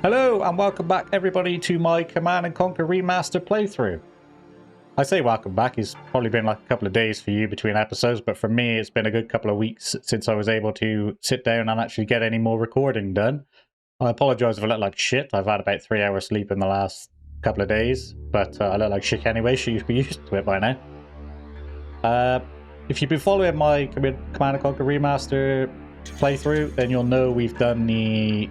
Hello and welcome back everybody to my Command Conquer Remaster playthrough. I say welcome back, it's probably been like a couple of days for you between episodes, but for me it's been a good couple of weeks since I was able to sit down and actually get any more recording done. I apologise if I look like shit. I've had about 3 hours sleep in the last couple of days, but I look like shit anyway, so you should be used to it by now. If you've been following my Command Conquer Remaster playthrough, then you'll know we've done the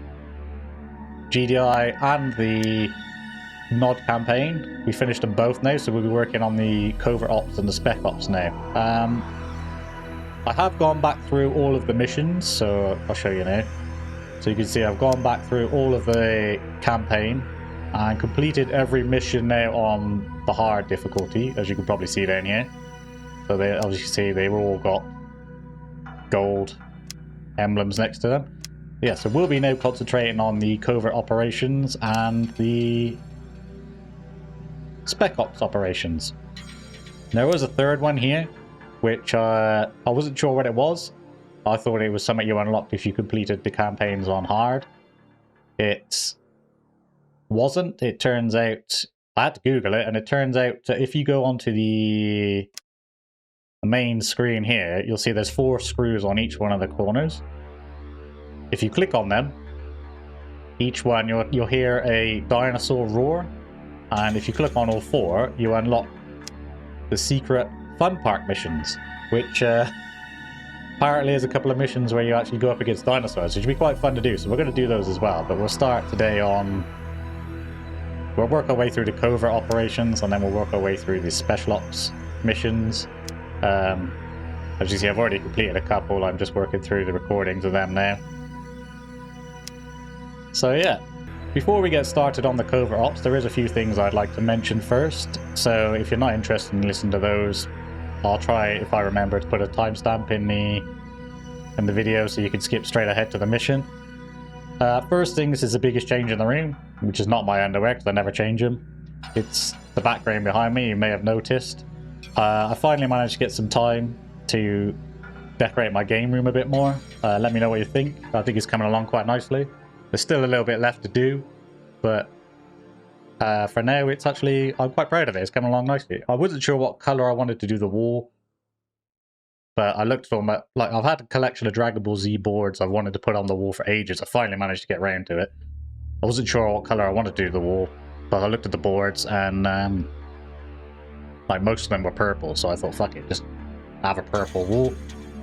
GDI and the Nod campaign. We finished them both now, so we'll be working on the Covert Ops and the Spec Ops now. I have gone back through all of the missions, so I'll show you now. So you can see I've gone back through all of the campaign and completed every mission now on the hard difficulty, as you can probably see down here. So they obviously see they've all got gold emblems next to them. Yeah, so we'll be now concentrating on the covert operations and the spec ops operations. There was a third one here, which I wasn't sure what it was. I thought it was something you unlocked if you completed the campaigns on hard. It wasn't. It turns out, I had to Google it, and it turns out that if you go onto the main screen here, you'll see there's 4 screws on each one of the corners. If you click on them, each one you'll hear a dinosaur roar, and if you click on all 4, you unlock the secret fun park missions, which apparently is a couple of missions where you actually go up against dinosaurs, which should be quite fun to do. So we're going to do those as well, but we'll start today on... We'll work our way through the covert operations, and then we'll work our way through the special ops missions. As you see, I've already completed a couple. I'm just working through the recordings of them now. So yeah, before we get started on the covert ops, there is a few things I'd like to mention first. So if you're not interested in listening to those, I'll try, if I remember, to put a timestamp in the video so you can skip straight ahead to the mission. First thing, this is the biggest change in the room, which is not my underwear because I never change them. It's the background behind me, you may have noticed. I finally managed to get some time to decorate my game room a bit more. Let me know what you think. I think it's coming along quite nicely. There's still a little bit left to do, but for now, it's actually, I'm quite proud of it. It's coming along nicely. I wasn't sure what color I wanted to do the wall, but I looked at all my, like, I've had a collection of Dragon Ball Z boards I've wanted to put on the wall for ages. I finally managed to get around to it. I wasn't sure what color I wanted to do the wall, but I looked at the boards and like most of them were purple, so I thought, fuck it, just have a purple wall,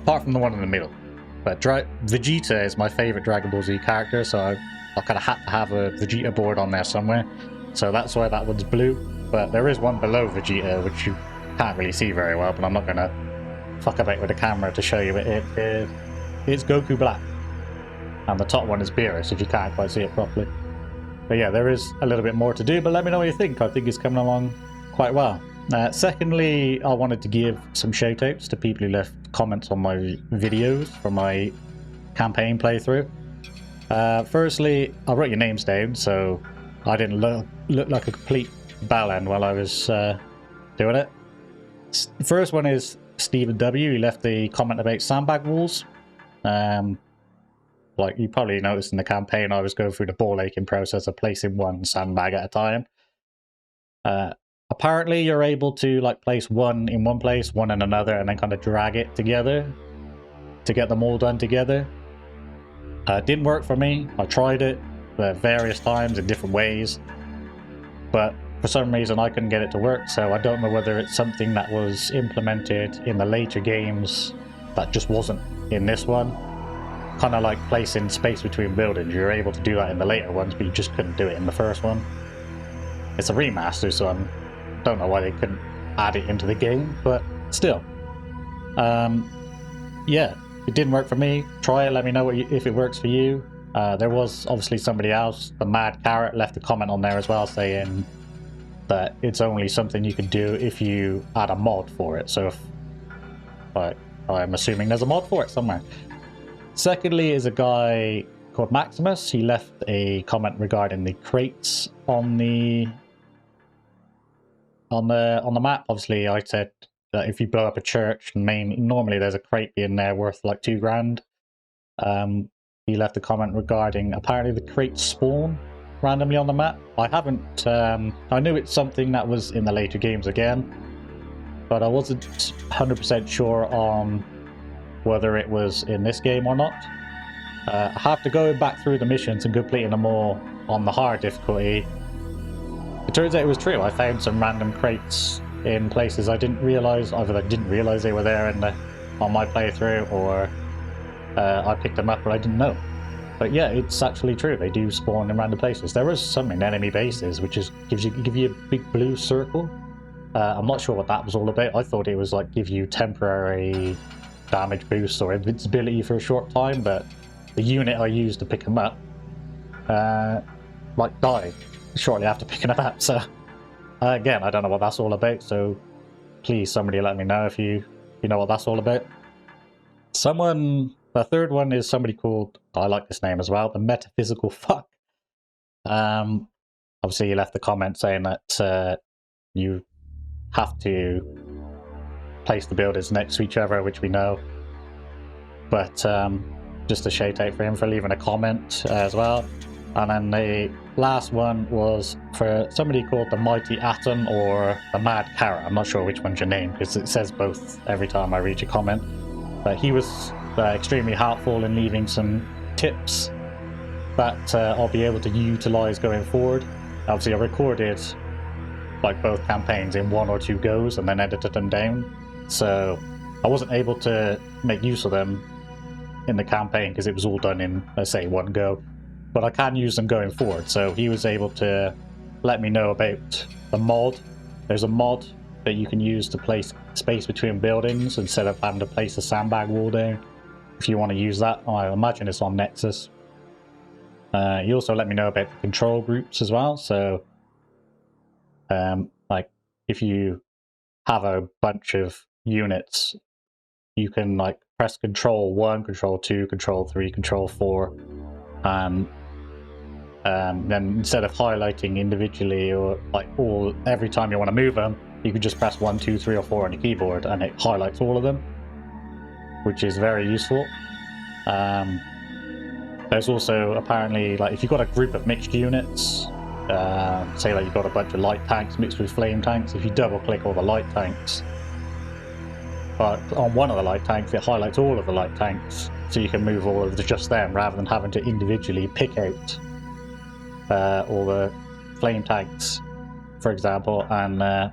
apart from the one in the middle. But Vegeta is my favourite Dragon Ball Z character, so I kind of had to have a Vegeta board on there somewhere. So that's why that one's blue. But there is one below Vegeta, which you can't really see very well, but I'm not going to fuck about with the camera to show you it. It's Goku Black. And the top one is Beerus, if you can't quite see it properly. But yeah, there is a little bit more to do, but let me know what you think. I think it's coming along quite well. Secondly, I wanted to give some shout-outs to people who left comments on my videos for my campaign playthrough. Firstly, I wrote your names down, so I didn't look like a complete bellend while I was doing it. The first one is Stephen W. He left a comment about sandbag walls. Like you probably noticed in the campaign, I was going through the ball aching process of placing one sandbag at a time. Apparently, you're able to like place one in one place, one in another, and then kind of drag it together to get them all done together. It didn't work for me. I tried it various times in different ways, but for some reason I couldn't get it to work, so I don't know whether it's something that was implemented in the later games that just wasn't in this one. Kind of like placing space between buildings. You're able to do that in the later ones, but you just couldn't do it in the first one. It's a remaster, so I don't know why they couldn't add it into the game, but still. Yeah, it didn't work for me. Try it, let me know if it works for you. There was obviously somebody else, the Mad Carrot, left a comment on there as well saying that it's only something you can do if you add a mod for it. So I'm assuming there's a mod for it somewhere. Secondly is a guy called Maximus. He left a comment regarding the crates on the map. Obviously, I said that if you blow up a church, normally there's a crate in there worth like $2,000. He left a comment regarding apparently the crates spawn randomly on the map. I haven't, I knew it's something that was in the later games again, but I wasn't 100% sure on whether it was in this game or not. After going back through the missions and completing them all on the hard difficulty, it turns out it was true. I found some random crates in places I didn't realise, either I didn't realise they were there on my playthrough, or I picked them up but I didn't know. But yeah, it's actually true. They do spawn in random places. There is some in enemy bases, which is give you a big blue circle. I'm not sure what that was all about. I thought it was like give you temporary damage boost or invincibility for a short time, but the unit I used to pick them up like died shortly after picking them up. So again, I don't know what that's all about. So please, somebody let me know if you know what that's all about. The third one is somebody called, I like this name as well, the Metaphysical Fuck. Obviously, you left the comment saying that you have to place the buildings next to each other, which we know. But just a shout out for him for leaving a comment as well. And then the last one was for somebody called the Mighty Atom or the Mad Carrot. I'm not sure which one's your name because it says both every time I read your comment. But he was extremely helpful in leaving some tips that I'll be able to utilize going forward. Obviously, I recorded like both campaigns in 1 or 2 goes and then edited them down, so I wasn't able to make use of them in the campaign because it was all done in, let's say, 1 go, but I can use them going forward. So he was able to let me know about the mod. There's a mod that you can use to place space between buildings instead of having to place a sandbag wall down. If you want to use that, I imagine it's on Nexus. He also let me know about the control groups as well. So, like, if you have a bunch of units, you can like press Control 1, Control 2, Control 3, Control 4, and then instead of highlighting individually or like every time you want to move them, you can just press 1, 2, 3, or 4 on your keyboard, and it highlights all of them, which is very useful. There's also apparently, like, if you've got a group of mixed units, say like you've got a bunch of light tanks mixed with flame tanks, if you double click all the light tanks, but on one of the light tanks it highlights all of the light tanks, so you can move all of just them rather than having to individually pick out all the flame tanks, for example, and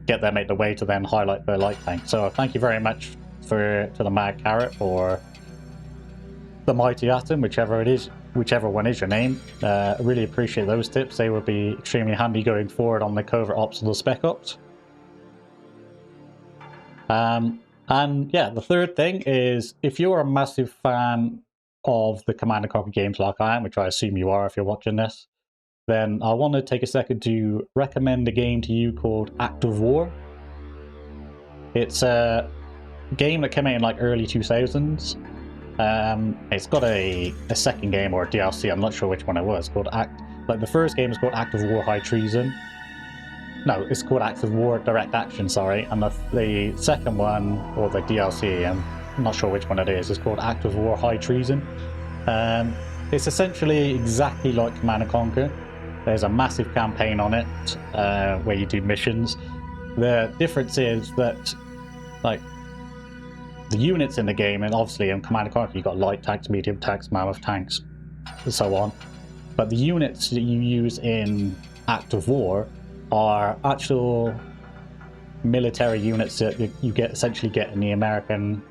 get them out the way to then highlight the light tank. So thank you very much to the Mad Carrot or the Mighty Atom, whichever one is your name. I really appreciate those tips. They will be extremely handy going forward on the Covert Ops and the Spec Ops. And yeah, the third thing is, if you're a massive fan of the Command Conquer games like I am, which I assume you are if you're watching this, then I want to take a second to recommend a game to you called Act of War. It's a game that came out in like early 2000s. It's got a second game or a DLC, I'm not sure which one it was, called the first game is called Act of War High Treason. No, it's called Act of War Direct Action, sorry, and the second one, or the DLC, I'm not sure which one it is called Act of War High Treason. It's essentially exactly like Command Conquer. There's a massive campaign on it, where you do missions. The difference is that, like, the units in the game, and obviously in Command Conquer you've got light tanks, medium tanks, mammoth tanks, and so on. But the units that you use in Act of War are actual military units that you essentially get in the American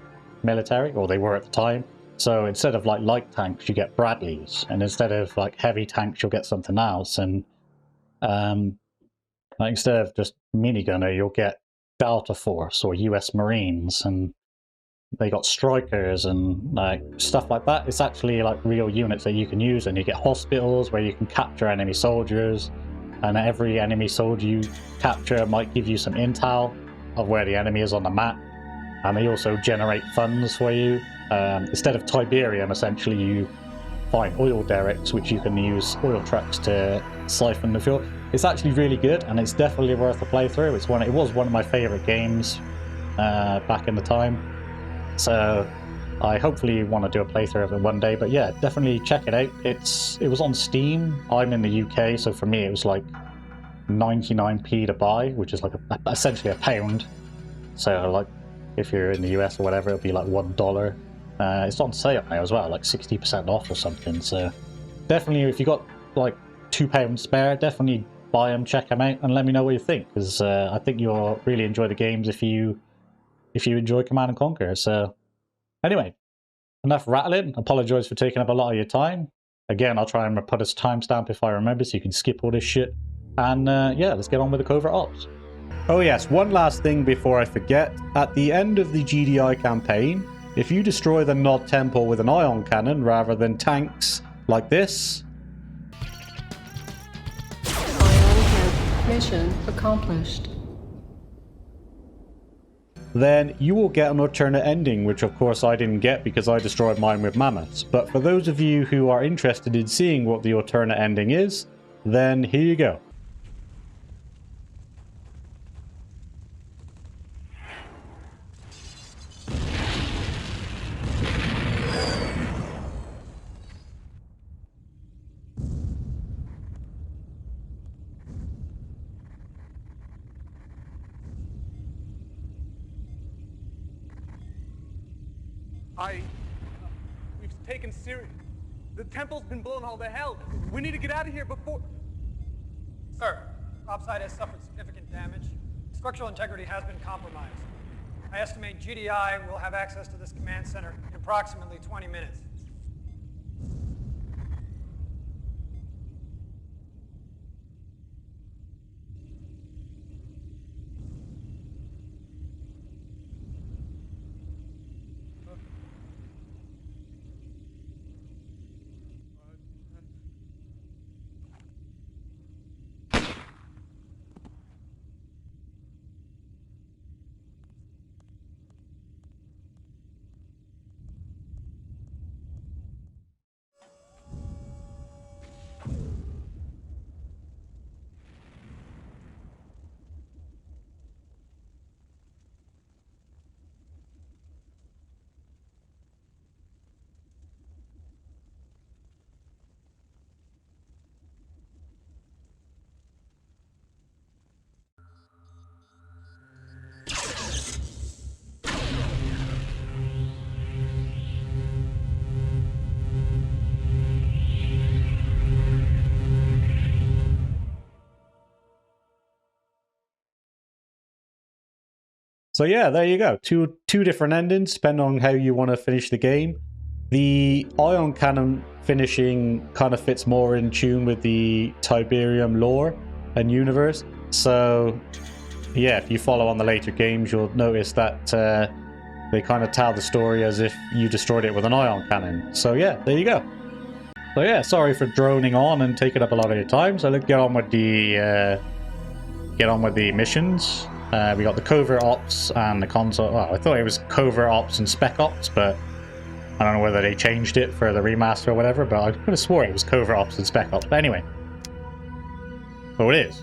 military, or they were at the time. So instead of like light tanks, you get Bradleys, and instead of like heavy tanks, you'll get something else. And like instead of just minigunner, you'll get Delta Force or US Marines, and they got strikers and like stuff like that. It's actually like real units that you can use, and you get hospitals where you can capture enemy soldiers, and every enemy soldier you capture might give you some intel of where the enemy is on the map, and they also generate funds for you. Instead of Tiberium, essentially you find oil derricks, which you can use oil trucks to siphon the fuel. It's actually really good, and it's definitely worth a playthrough. It was one of my favorite games back in the time. So I hopefully want to do a playthrough of it one day, but yeah, definitely check it out. It was on Steam. I'm in the UK, so for me it was like 99p to buy, which is like essentially £1. So like if you're in the US or whatever, it'll be like $1. It's on sale now as well, like 60% off or something. So definitely, if you got like £2 spare, definitely buy them, check them out, and let me know what you think, because I think you'll really enjoy the games if you enjoy Command and Conquer. So anyway, enough rattling. Apologize for taking up a lot of your time. Again, I'll try and put a timestamp if I remember, so you can skip all this shit. And yeah, let's get on with the Covert Ops. Oh yes, one last thing before I forget. At the end of the GDI campaign, if you destroy the Nod Temple with an ion cannon rather than tanks like this... Mission accomplished. Then you will get an alternate ending, which of course I didn't get because I destroyed mine with mammoths. But for those of you who are interested in seeing what the alternate ending is, then here you go. We've taken serious. The temple's been blown all to hell. We need to get out of here before... Sir, topside has suffered significant damage. Structural integrity has been compromised. I estimate GDI will have access to this command center in approximately 20 minutes. So yeah, there you go. Two different endings, depending on how you want to finish the game. The ion cannon finishing kind of fits more in tune with the Tiberium lore and universe. So yeah, if you follow on the later games, you'll notice that they kind of tell the story as if you destroyed it with an ion cannon. So yeah, there you go. So yeah, sorry for droning on and taking up a lot of your time. So let's get on with the missions. We got the Covert Ops and the console. Well, I thought it was Covert Ops and Spec Ops, but I don't know whether they changed it for the remaster or whatever, but I could have swore it was Covert Ops and Spec Ops. But anyway. Oh, it is.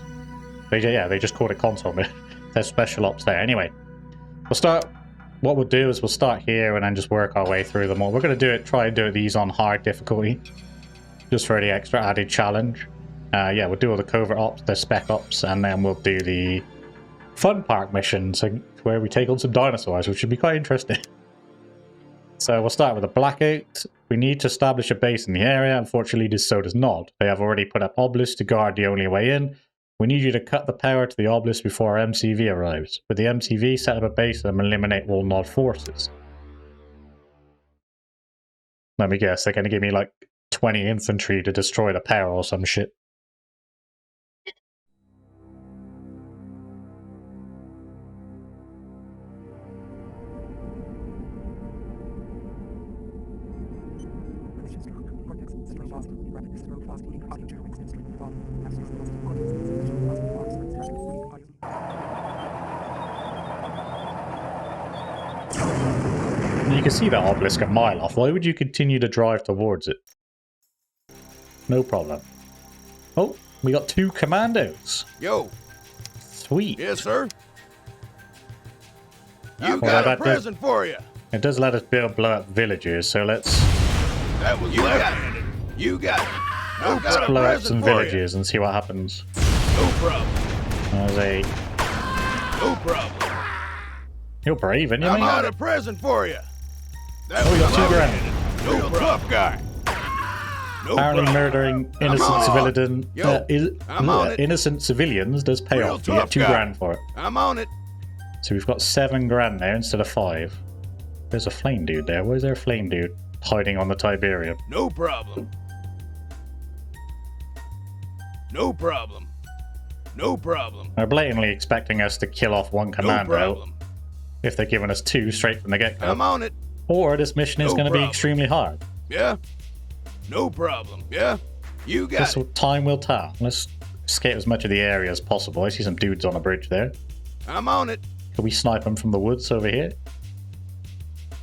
They just called it console, but there's special ops there. Anyway, what we'll do is we'll start here and then just work our way through them all. We're going to try and do these on hard difficulty, just for the extra added challenge. Yeah, we'll do all the Covert Ops, the Spec Ops, and then we'll do the Fun Park missions where we take on some dinosaurs, which should be quite interesting. So we'll start with a blackout. We need to establish a base in the area. Unfortunately, this so does not. They have already put up obelisks to guard the only way in. We need you to cut the power to the obelisk before our MCV arrives. With the MCV, set up a base and eliminate all Nod forces. Let me guess, they're going to give me like 20 infantry to destroy the power or some shit. You can see that obelisk a mile off. Why would you continue to drive towards it? No problem. Oh, we got 2 commandos. Yo. Sweet. Yes, sir. You got a present for you. It does let us blow up villages, so let's That was left-handed. You got it. I've got a blow up present some for you. villages and see what happens. No problem. There's a... No problem. You're brave, and you I'm mate? out a present for you. That Oh, you got was 2 grand. left-handed. Real tough guy. No Apparently problem. murdering I'm innocent on it. Yo, I'm on it. innocent civilians does pay Real off. You get tough 2 guy. grand for it. I'm on it. So we've got 7 grand there instead of 5. There's a flame dude there. Where's there flame dude hiding on the Tiberium? No problem. No problem. No problem. They're blatantly expecting us to kill off 1 No commando problem. if they're giving us 2 straight from the get-go. I'm on it. Or this mission is No going to be problem. extremely hard. Yeah. No problem. Yeah. You got This it. time will tell. Let's escape as much of the area as possible. I see some dudes on a bridge there. I'm on it. Can we snipe them from the woods over here?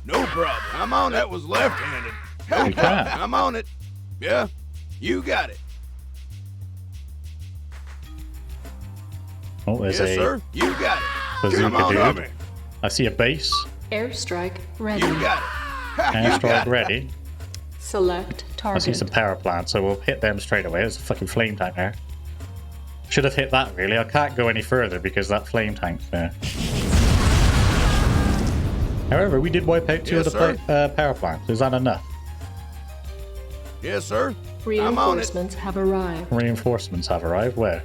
No problem. I'm on it. That was left-handed. We can. I'm on it. Yeah. You got it. Oh, there's Yes, a sir. You got it. bazooka Come on, dude. Tommy. I see a base. Airstrike ready. You got it. You got Airstrike it. ready. Select I target. see some power plants, so we'll hit them straight away. There's a fucking flame tank there. Should have hit that, really. I can't go any further because that flame tank's there. However, we did wipe out 2 Yes, of the power plants. Is that enough? Yes, sir. I'm on it. Reinforcements have arrived. Reinforcements have arrived. Where?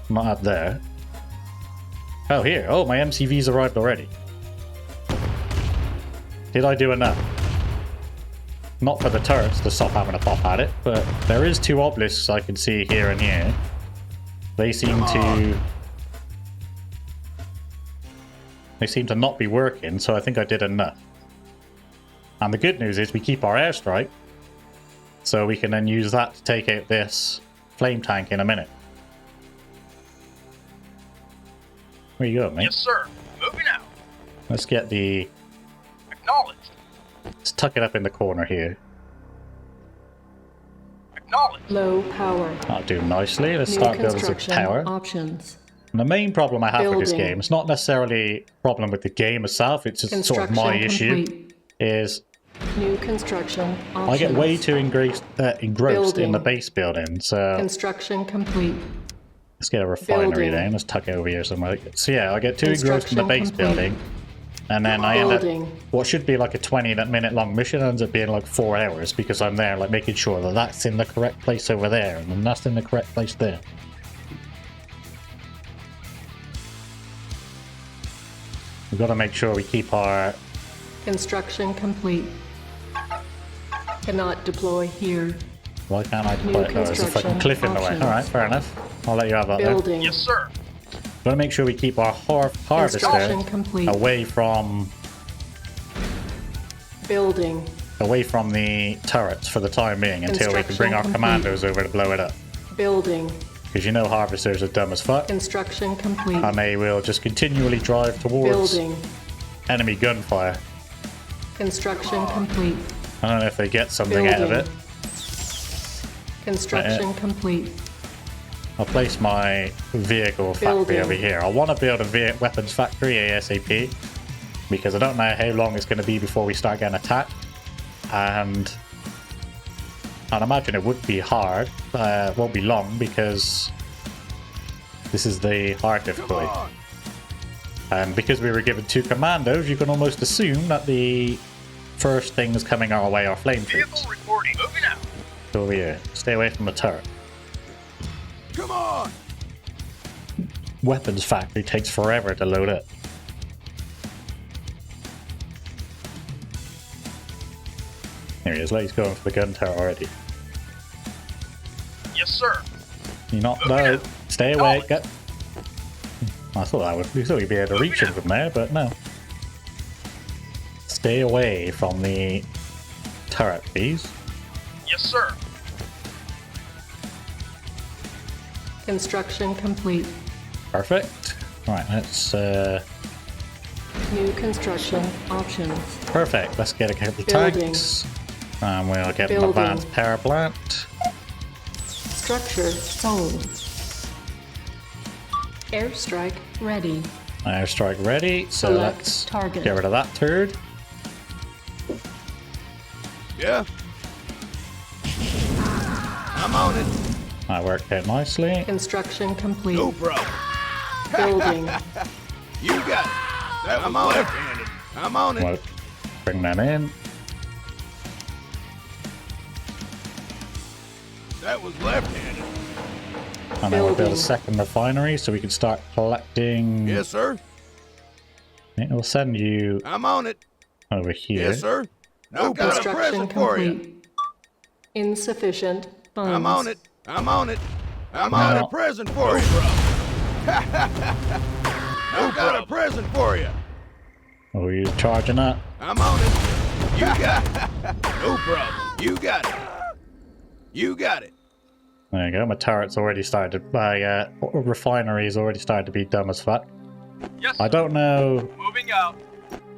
Not up there. Oh, here. Oh, my MCV's arrived already. Did I do enough? Not for the turrets to stop having a pop at it, but there is 2 obelisks I can see here and here. They seem to... They seem to not be working, so I think I did enough. And the good news is we keep our airstrike, so we can then use that to take out this flame tank in a minute. Where you go, mate? Yes, sir. Moving out. Let's get the... Acknowledged. Let's tuck it up in the corner here. Acknowledged. Low power. That'll do nicely. Let's New start building some construction power. options. And the main problem I have with this Building. game, it's not necessarily a problem with the game itself, it's just sort of Construction my issue, complete. is New construction options. I get way too engrossed in Building. the base building, so Construction complete. let's get a refinery Building. down. Let's tuck it over here somewhere. So yeah, I get too engrossed in the Construction base complete. building, and then I end up, Building. what should be like a 20-minute long mission ends up being like 4 hours, because I'm there like making sure that that's in the correct place over there, and then that's in the correct place there. We've got to make sure we keep our... Construction complete. Cannot deploy here. Why can't I New deploy it? Oh, there's a fucking construction cliff in the way. options. Alright, fair enough. I'll let you have that there. Building. Yes, sir. Got to make sure we keep our harvester Construction complete. away from Building. the turrets for the time being until we can bring our Construction commandos over to blow it up. Building. Because you know harvesters are dumb as fuck, Construction complete. and they will just continually drive towards Building. enemy gunfire. Construction complete. I don't know if they get something out of Building. it. Construction complete. I'll place my vehicle factory Building. over here. I want to build a weapons factory ASAP because I don't know how long it's going to be before we start getting attacked, and I'd imagine it would be hard. Won't be long because this is the hard difficulty, and because we were given 2 commandos, you can almost assume that the first things coming our way are flame troops. Vehicle reporting. Moving out. Go over here. Stay away from the turret. Come on. Weapons factory takes forever to load up. There he is. He's going for the gun turret already. Yes, sir. You're not. No. Stay away. Get. I thought we thought you'd be able to reach him from there, but no. Stay away from the turret, please. Yes, sir. Construction complete. Perfect. Right. Let's. New construction options. Perfect. Let's get a couple of Building. tanks. And we'll get an Building. advanced power plant. Structure sold. Airstrike ready. Airstrike ready. So Select let's target. get rid of that turd. Yeah. I'm on it. That worked out nicely. Construction complete. No problem. Building. You got it. That I'm on left-handed. I'm on it. Well, bring that in. That was left-handed. And then we'll build a Building. second refinery so we can start collecting. Yes, sir. It'll send you I'm on it. over here. Yes, sir. No got a Construction present for you. complete. Insufficient funds. I'm on it. I'm on it. I'm Now- got a present for you. No got a present for you. Oh, you charging that? I'm on it. You got it. No problem. You got it. You got it. There you go. My turret's already started. My refinery's already started to be dumb as fuck. Yes, I don't know moving out.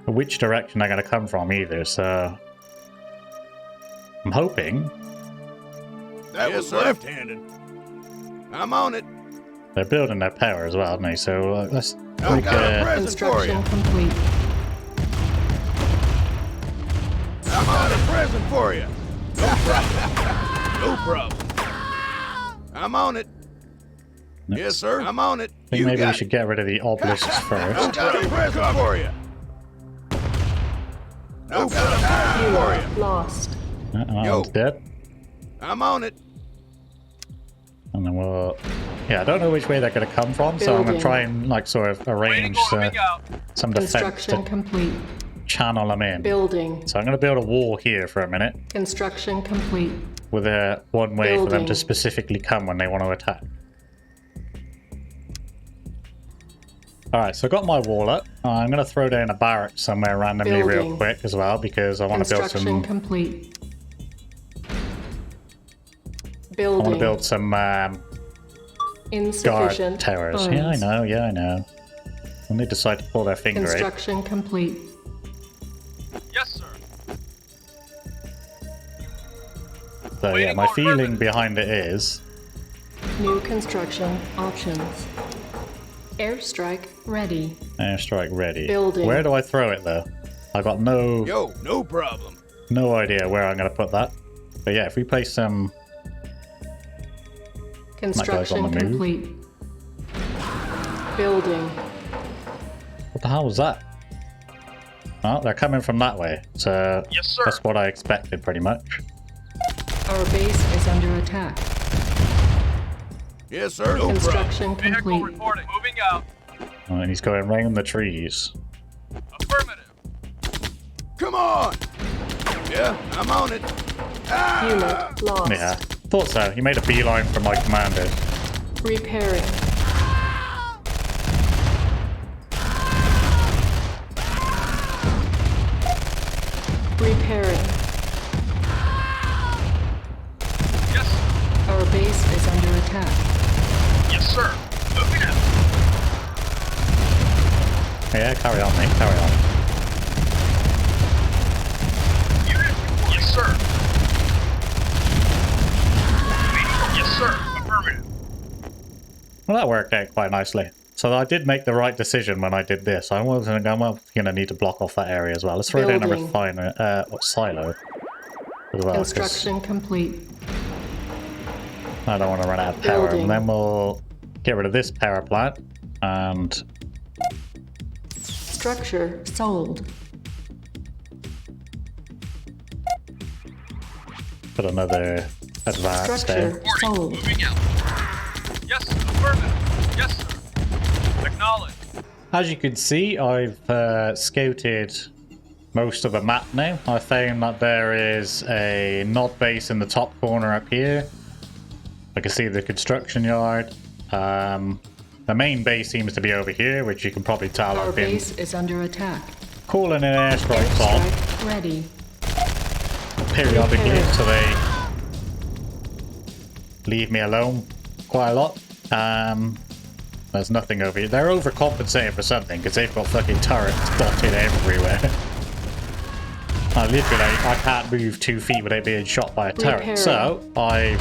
which direction they're gonna come from either, so I'm hoping That was left-handed. I'm on it. they're building their power as well, aren't they? So let's I make got a a present for you. Construction complete. I'm got a present for you. No problem. No problem. I'm on it. Yes, sir. I'm on it. I think You maybe we got should get rid of the obelisks I first. got a present for you. No got a present for you. Lost. That Yo. one's dead. I'm on it. And then we'll... Yeah, I don't know which way they're going to come from, so I'm going Building. to try and like sort of arrange Moving out. some defense Construction to complete. channel them in. Building. So I'm going to build a wall here for a minute Construction complete. with a one way for them Building. to specifically come when they want to attack. Alright, so I got my wall up. I'm going to throw down a barrack somewhere randomly real Building. quick as well because I want to build Construction some... complete. I Building. want to build some guard Insufficient towers. funds. Yeah, I know, yeah, I know. When they decide to pull their finger out. Construction complete. Yes, sir. So yeah, Waiting my on feeling residents. behind it is... New construction options. Airstrike ready. Airstrike ready. Building. Where do I throw it though? I got no No problem. idea where I'm going to put that. But yeah, if we place some... Construction on the move. complete. Building. What the hell was that? Oh, they're coming from that way. So Yes, sir. that's what I expected pretty much. Our base is under attack. Yes, sir. No problem. Construction Vehicle complete. reporting. Moving out. Oh, and he's going round the trees. Affirmative. Come on. Yeah, I'm on it. Unit lost. Yeah, thought so. He made a beeline for my commander. Repairing. Repairing. Yes, sir. Our base is under attack. Yes, sir. Moving out. Yeah, carry on, mate. Carry on. Unit reporting. Yes, sir. Yes, sir. Affirmative. Well, that worked out quite nicely. So I did make the right decision when I did this. I'm going to need to block off that area as well. Let's throw down a Building. silo as well. 'cause Construction complete. I don't want to run out of power. Building. And then we'll get rid of this power plant and Structure sold. put another advance Structure there. sold. Moving out. Yes, affirmative. Yes, sir. Acknowledge. As you can see, I've scouted most of the map now. I found that there is a nod base in the top corner up here. I can see the construction yard. The main base seems to be over here, which you can probably tell Our I've been base is under attack. calling in airstrikes on Airstrike ready. periodically, Repair. so they leave me alone quite a lot. There's nothing over here. They're overcompensating for something because they've got fucking turrets dotted everywhere. I can't move 2 feet without being shot by a turret. Repairing. So I've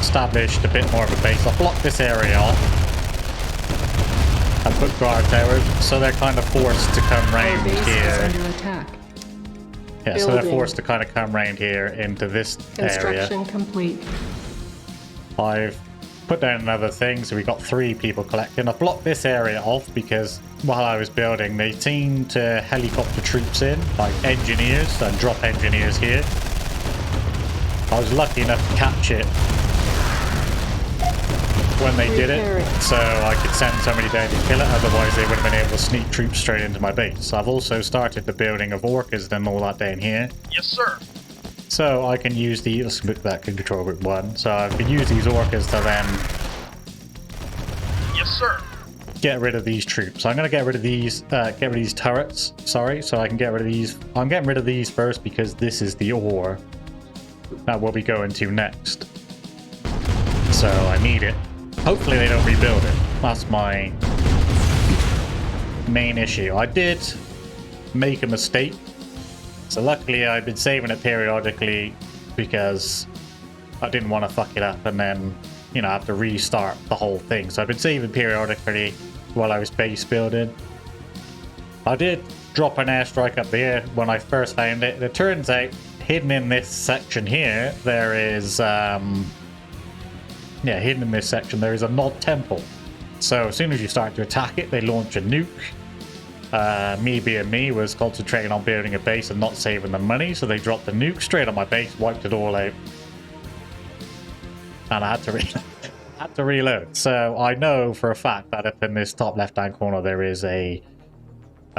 established a bit more of a base. I'll block this area off. I put guard towers, so they're kind of forced to come Our round base is here. under attack. Yeah, so they're Building. forced to kind of come round here into this area. Construction complete. I've put down another thing, so we got 3 people collecting. I blocked this area off because while I was building, they seemed to helicopter troops in, like engineers, and drop engineers here. I was lucky enough to catch it when they did it, so I could send somebody down to kill it, otherwise they would have been able to sneak troops straight into my base. I've also started the building of orcas and all that down here. Yes, sir. So I can use the, let's look that control group 1. So I can use these orcas to then Yes, sir. get rid of these troops. I'm gonna get rid of these turrets, sorry, so I can get rid of these. I'm getting rid of these first because this is the ore that we'll be going to next. So I need it. Hopefully they don't rebuild it. That's my main issue. I did make a mistake. So luckily I've been saving it periodically because I didn't want to fuck it up and then, you know, have to restart the whole thing. So I've been saving periodically while I was base building. I did drop an airstrike up there when I first found it. It turns out hidden in this section here, there is, hidden in this section, there is a Nod Temple. So as soon as you start to attack it, they launch a nuke. Me being me was concentrating on building a base and not saving the money, so they dropped the nuke straight on my base, wiped it all out. And I had to had to reload. So I know for a fact that up in this top left-hand corner there is a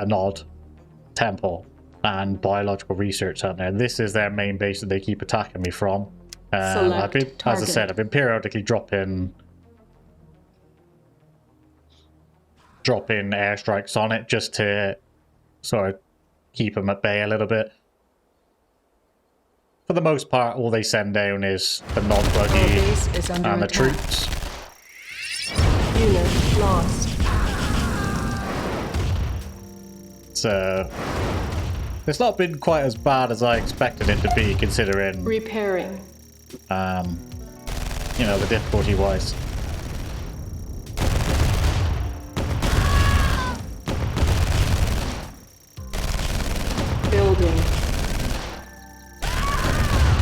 Nod Temple and biological research out there. This is their main base that they keep attacking me from. I've been, as I said, I've been periodically dropping airstrikes on it just to sort of keep them at bay a little bit. For the most part, all they send down is the Nod Our buggy base is under and the attack. troops. Unit lost. So it's not been quite as bad as I expected it to be, considering Repairing. you know, the difficulty wise. Building.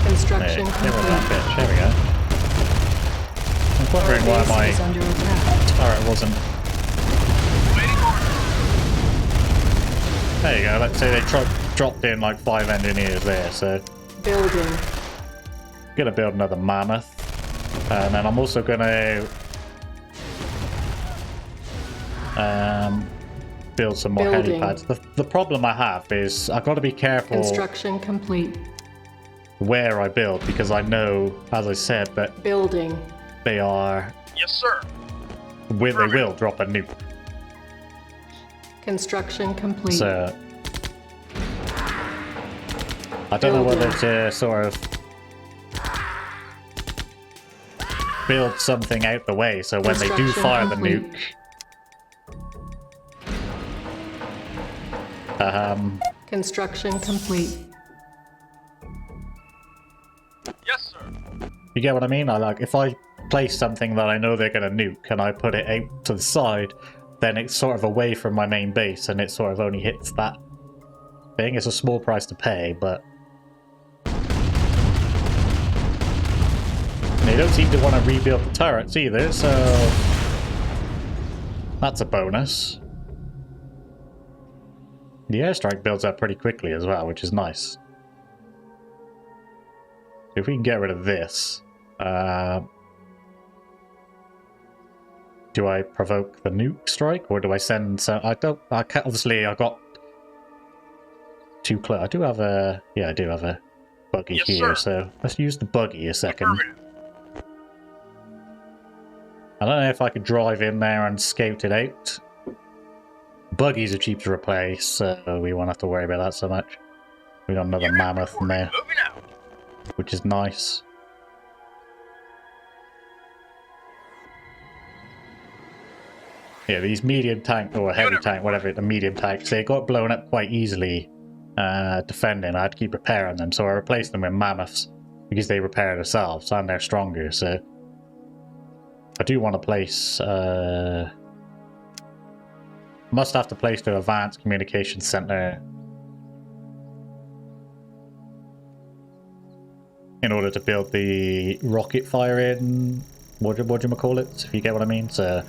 Construction Get rid of that complete. bitch. There we go. I'm Our wondering why base is my under attack. turret wasn't. There you go. Let's say they dropped in like 5 engineers there, so Building. gonna build another mammoth, and then I'm also gonna build some more Building. helipads. The problem I have is I've got to be careful Construction complete. where I build, because I know, as I said, that Building. they are Yes, sir. they will drop a nuke. Construction complete. So I don't know whether Building. to sort of build something out the way so when they do Construction fire the complete. nuke, Construction complete. Yes, sir. you get what I mean? I like, if I place something that I know they're going to nuke and I put it out to the side, then it's sort of away from my main base and it sort of only hits that thing. It's a small price to pay, but they don't seem to want to rebuild the turrets either, so that's a bonus. The airstrike builds up pretty quickly as well, which is nice. If we can get rid of this, do I provoke the nuke strike, or do I send some? I can't, obviously I got too close. I do have a, yeah, I do have a buggy Yes, here, sir. so let's use the buggy a second. Affirmative. I don't know if I could drive in there and scout it out. Buggies are cheap to replace, so we won't have to worry about that so much. We got another mammoth in there, Moving out. which is nice. Yeah, these medium tank or heavy tank, whatever, the medium tanks, they got blown up quite easily defending. I had to keep repairing them, so I replaced them with mammoths because they repair themselves and they're stronger. So I do want to place Must have to place to advanced communication center in order to build the rocket firing. What do you call it? If you get what I mean. So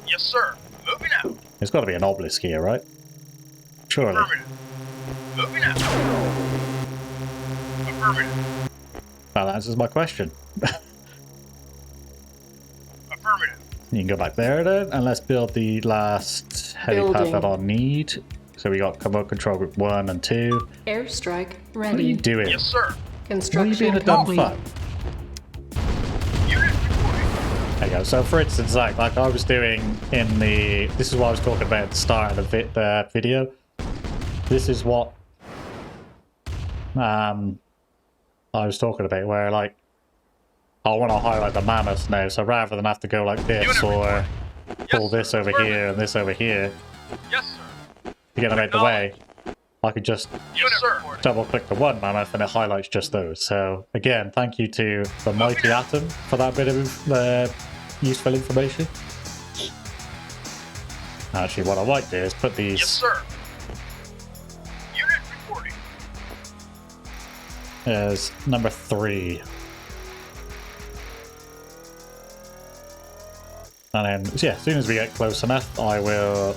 Yes, sir. Moving out. there's got to be an obelisk here, right? Surely. Affirmative. Moving out. Affirmative. That answers my question. Affirmative. You can go back there then, and let's build the last helipad Building. that I'll need. So we got Command Control Group 1 and 2. Airstrike What are you ready. doing? Yes, sir. What are you Construction being a dumb complete. fuck? Unit reporting. There you go. So for instance, Zach, like I was doing in the... This is what I was talking about at the start of the video. This is what I was talking about, where like I want to highlight the mammoths now, so rather than have to go like this Unit or reporting. pull Yes, this sir. over Affirmative. here and this over here Yes, sir. to get them out the way, I could just Yes, sir. Reporting. double click the one mammoth and it highlights just those. So again, thank you to the Mighty Atom for that bit of useful information. Actually, what I might do is put these Yes, sir. Unit reporting. as number 3. And then, yeah, as soon as we get close enough, I will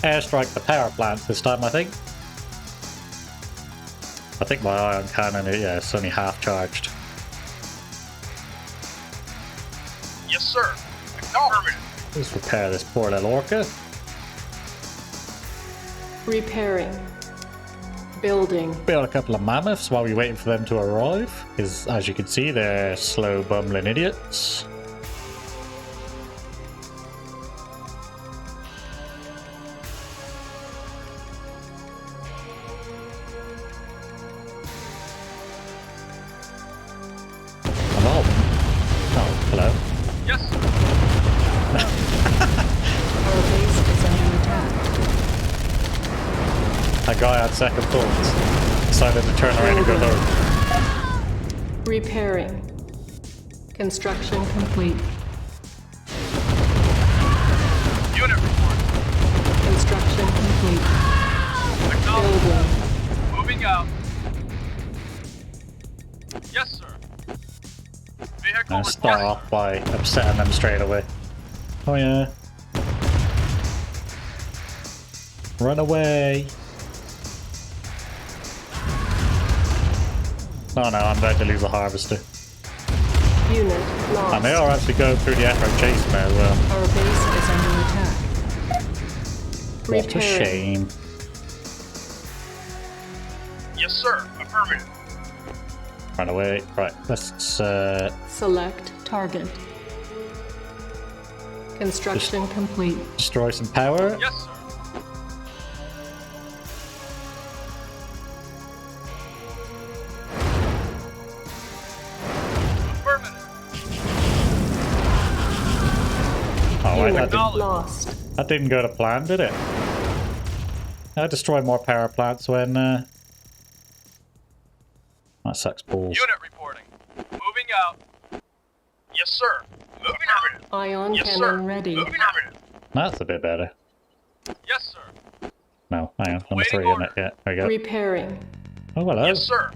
airstrike the power plants this time, I think. I think my ion cannon, yeah, it's only half charged. Yes, sir. Affirmative. Let's repair this poor little orca. Repairing. Building. Build a couple of mammoths while we're waiting for them to arrive, because as you can see, they're slow bumbling idiots. Hello. Oh, hello. Yes, sir. Our base is under attack. That guy had second thoughts. Decided to turn around and go home. Repairing. Construction complete. Unit reporting. Construction complete. Acknowledged. Building. Moving out. Yes, sir. Vehicle And start reporting. off by upsetting them straight away. Oh yeah. Run away. Oh no, I'm about to lose the harvester. Unit lost. And they are actually going through the echo chase now. Our base is under attack. What a Repairing. shame. Yes, sir. Affirmative. Run away. Right, let's Select target. Construction complete. destroy some power. Yes, sir. Affirmative. Oh, wait, Unit that lost. didn't go to plan, did it? I destroyed more power plants when... That sucks balls. Unit reporting. Moving out. Yes, sir. Moving out. Ion Yes, cannon sir. ready. Moving out. That's a bit better. Yes, sir. No, hang on. Number Waiting 3 in order. it. Yeah, there we go. Repairing. Oh, hello. Yes, sir.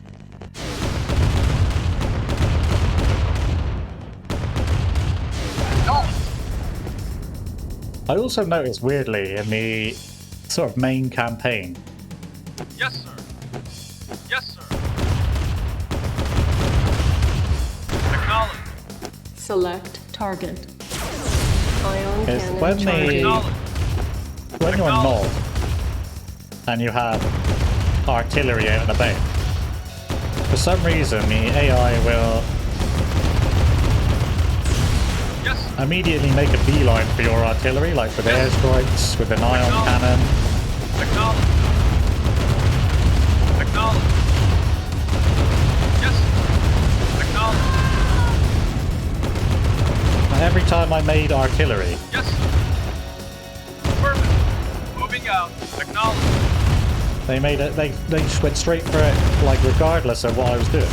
Acknowledged. I also noticed weirdly in the sort of main campaign, Yes, sir. Yes, sir. Acknowledged. Select target. Ion is cannon when charging. the Acknowledged. when you're null and you have artillery out and about, for some reason the AI will Yes, sir. immediately make a beeline for your artillery, like with airstrikes, with an ion cannon. Acknowledged. Acknowledged. Yes, sir. Acknowledged. Every time I made artillery, Yes, sir. Affirmative. Moving out. Acknowledged. they made it. They just went straight for it, like regardless of what I was doing.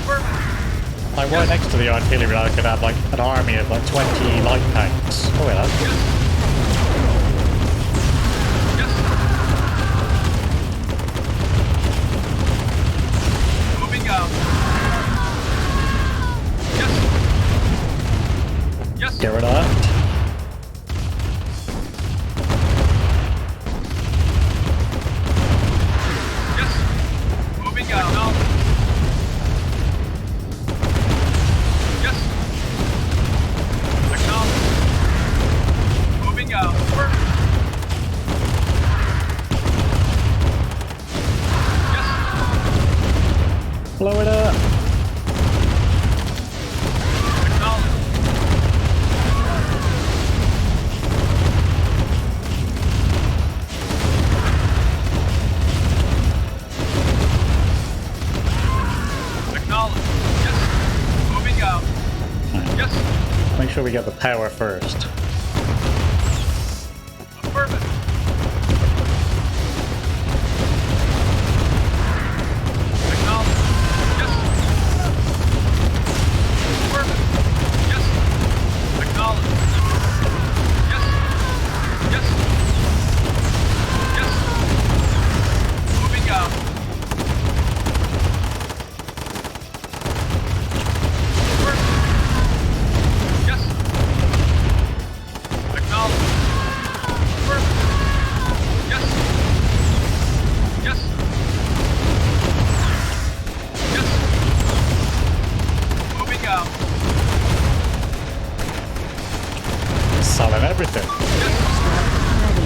Affirmative. Like right next to the artillery, I could have like an army of like 20 light tanks. Oh, yeah. Moving out. Yes. Get rid of that. Yes. Moving out. No. Yes. Acknowledge. Moving out. Yes. Blow it up. Acknowledge. Acknowledge. Yes. Moving out. Yes. Make sure we get the power first. Affirmative. Acknowledge. Yes. Affirmative. Yes. Acknowledge. Yes. Yes. Yes. Moving out. Affirmative. Yes. Acknowledge. Affirmative. Yes. Yes. Yes. Moving out. Selling everything. Yes. Ready.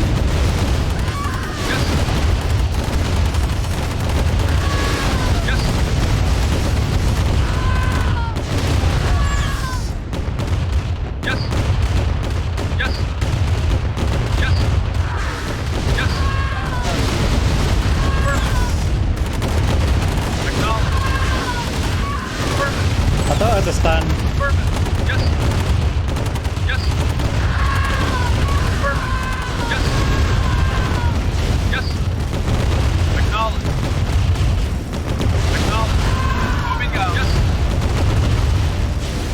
Yes. Yes. Yes. Yes. Yes. Yes. Affirmative. Acknowledge. Affirmative. I don't understand. Affirmative. Yes. Yes. Affirmative. Yes. Yes. Acknowledge. Acknowledge. Moving out. Yes.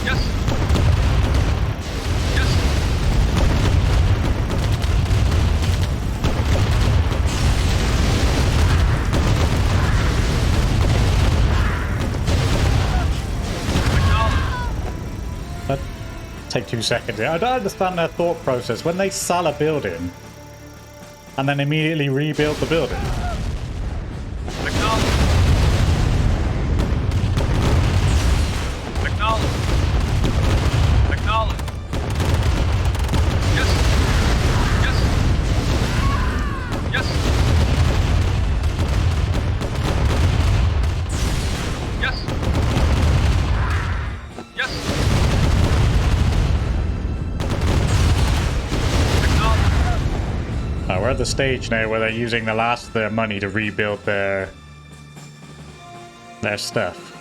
Yes. Yes. Acknowledge. That take 2 seconds. I don't understand their thought process. When they sell a building and then immediately rebuild the building. Acknowledge. Acknowledge. Acknowledge. Yes. Yes. Yes. Yes. Yes. Acknowledge. We're at the stage now where they're using the last of their money to rebuild their stuff.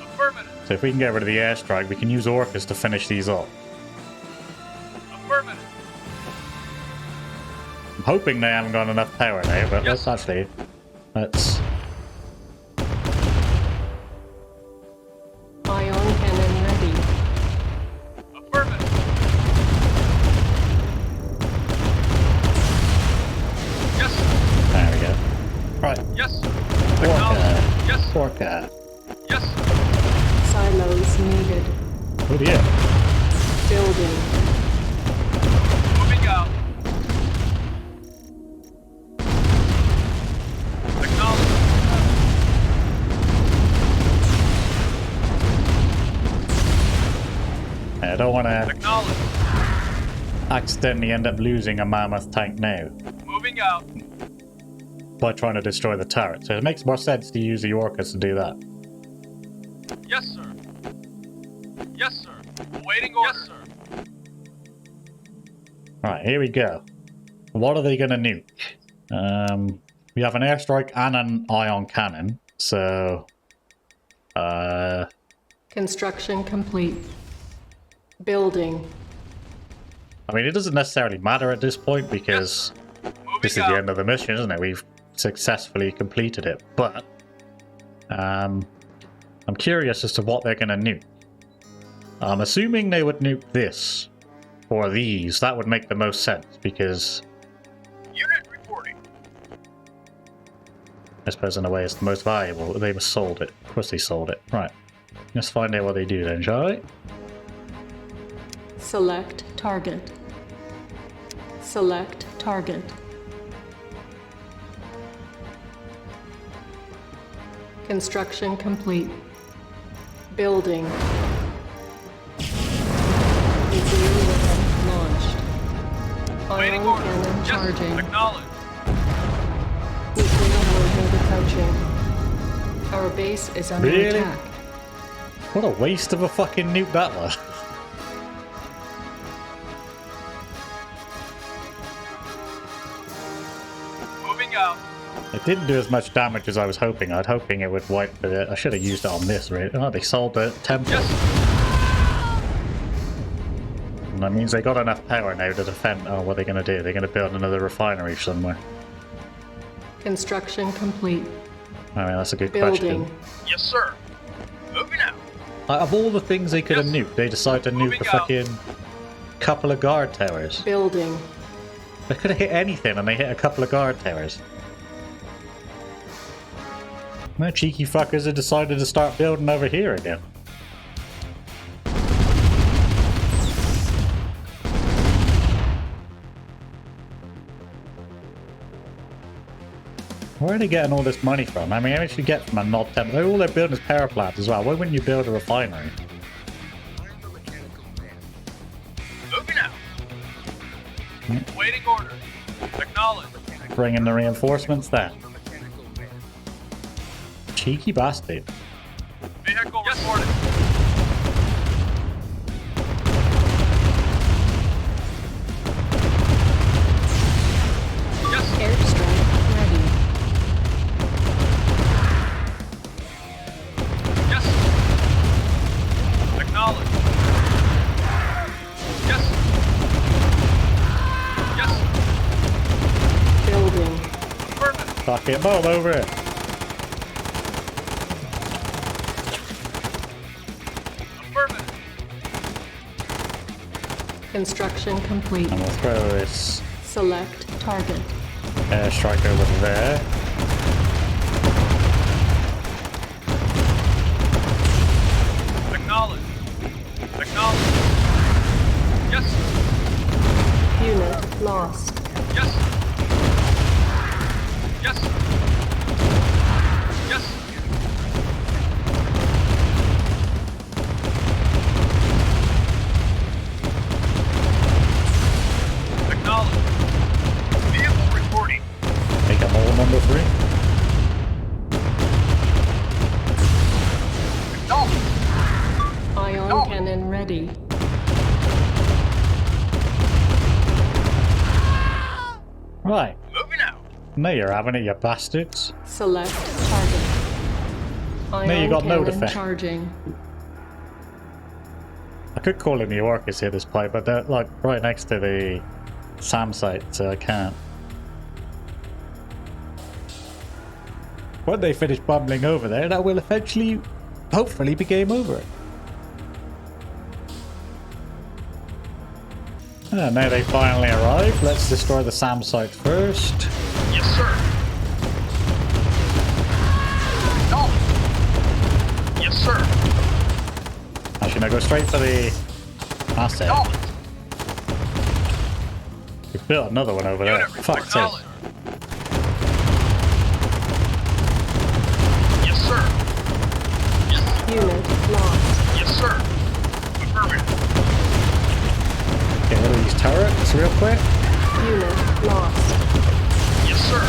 Affirmative. So if we can get rid of the airstrike, we can use Orcas to finish these up. Affirmative. I'm hoping they haven't got enough power now, but Yes. let's Ion cannon ready. Affirmative. Yes. there we go. Right, Yes. Orca. Acknowledge. Yes. Orca. Yes. Silos needed. Oh dear. Building. Moving out. Acknowledge. I don't want to Acknowledge. accidentally end up losing a mammoth tank now Moving out. by trying to destroy the turret. So it makes more sense to use the Orcas to do that. Yes, sir. Yes, sir. Awaiting orders. Yes, sir. Alright, here we go. What are they going to nuke? We have an airstrike and an ion cannon. So, Construction complete. Building. I mean, it doesn't necessarily matter at this point because Moving this is out. the end of the mission, isn't it? We've successfully completed it. But, I'm curious as to what they're going to nuke. I'm assuming they would nuke this. Or these. That would make the most sense, because... Unit reporting. I suppose in a way it's the most valuable. They must sold it. Of course they sold it. Right. Let's find out what they do then, shall we? Select target. Select target. Construction complete. Building. Nuclear weapon launched. Waiting Ion order. cannon Yes, charging. acknowledged. Nuclear warhead approaching. Our base is under Really? attack. What a waste of a fucking nuke that was. Moving out. It didn't do as much damage as I was hoping. I was hoping it would wipe it. I should have used it on this, right? Oh, they sold the temple. Yes. And that means they got enough power now to defend. Oh, what are they going to do? They're going to build another refinery somewhere. Construction complete. I mean, that's a good Building. question. Yes, sir. Moving out. Of all the things they could have Yes. nuked, they decided to nuke Moving the out. fucking couple of guard towers. Building. They could have hit anything, and they hit a couple of guard towers. No cheeky fuckers have decided to start building over here again. Where are they getting all this money from? I mean, how much you get from a nod temple? All they're building is power plants as well. Why wouldn't you build a refinery? Moving out. Waiting order. Acknowledged. Bring in the reinforcements then. Cheeky bastard. Vehicle reporting. Yes. Airstrike ready. Yes. Acknowledged. Yes. Yes. Building. Affirmative. Fuck it, bomb over it. Affirmative. Construction complete. And we'll throw this Select target. airstrike over there. Acknowledged. Acknowledged. Yes. Unit lost. Yes. Yes. Yes. Acknowledged. Vehicle reporting. Make them all number 3. Acknowledged. Ion No. cannon ready. Right. Moving out. Now you're having it, you bastards. Select target. Ion you got no cannon defense. charging. I could call in the orcas here this play, but they're like right next to the SAM site, so I can't. When they finish bumbling over there, that will eventually, hopefully, be game over. Ah, now they finally arrive. Let's destroy the SAM site first. Yes, sir. Acknowledged. Yes, sir. Actually, no, go straight for the asset. Acknowledged. We built another one over there. Unit Fuck's sake. acknowledged. Yes, sir. Yes. Unit lost. Yes, sir. Affirmative. Get rid of these turrets real quick. Unit lost. Yes, sir.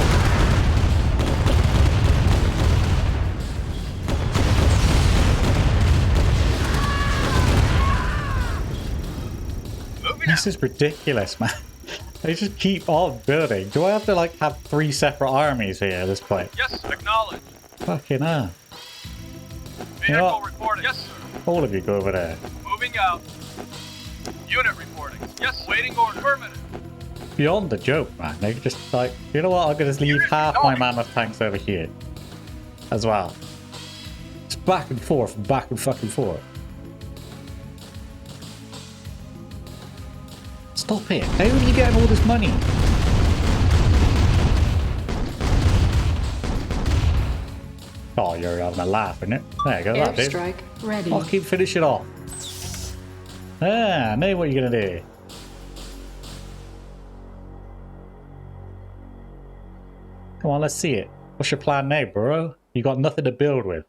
Moving This out. is ridiculous, man. They just keep on building. Do I have to like have 3 separate armies here at this point? Yes, acknowledged. Fucking hell. Vehicle You know what? reporting. Yes, sir. All of you go over there. Moving out. Unit reporting. Yes, waiting order. Affirmative. Beyond the joke, man. They just like, you know what? I'm gonna just leave half my mammoth tanks over here as well. Just back and forth, back and fucking forth. Stop it. How are you getting all this money? Oh, you're having a laugh, isn't it? There you go, that did. Airstrike ready. I'll keep finishing off. Ah, I know what you're gonna do. Come on, let's see it. What's your plan now, bro? You got nothing to build with.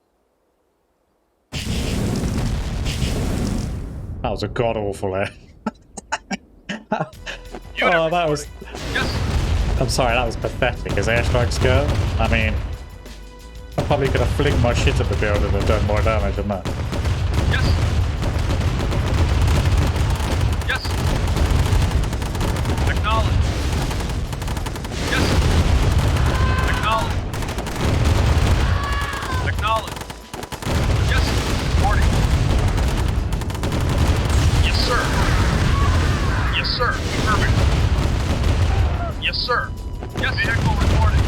That was a god-awful air. Oh, that was... Yes. I'm sorry, that was pathetic as airstrikes go. I mean, I probably could have flinged my shit at the building and done more damage than that. Yes. Yes. Acknowledge. Yes. Acknowledge. Acknowledge. Yes. Reporting. Yes, sir. Yes, sir. Affirmative. Yes, sir. Yes. Vehicle reporting.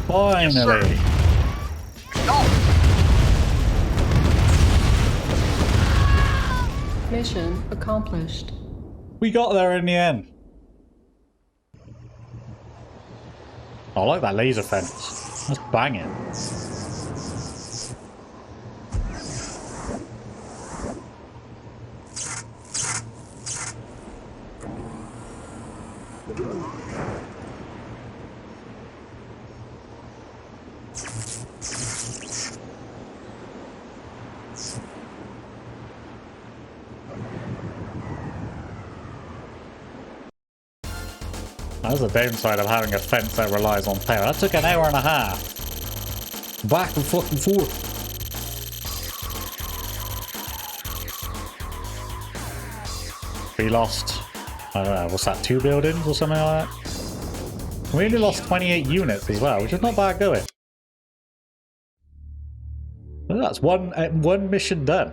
Finally! Yes, Mission accomplished. We got there in the end. I like that laser fence. That's banging. That's the downside of having a fence that relies on power. That took an hour and a half. Back and fucking forth. We lost, I don't know, what's that, 2 buildings or something like that? We only lost 28 units as well, which is not bad going. Well, that's one mission done.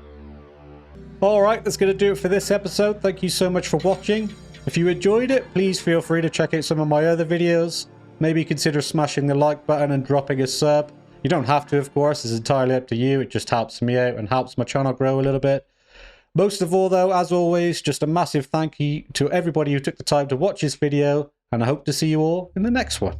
Alright, that's going to do it for this episode. Thank you so much for watching. If you enjoyed it, please feel free to check out some of my other videos. Maybe consider smashing the like button and dropping a sub. You don't have to, of course. It's entirely up to you. It just helps me out and helps my channel grow a little bit. Most of all, though, as always, just a massive thank you to everybody who took the time to watch this video, and I hope to see you all in the next one.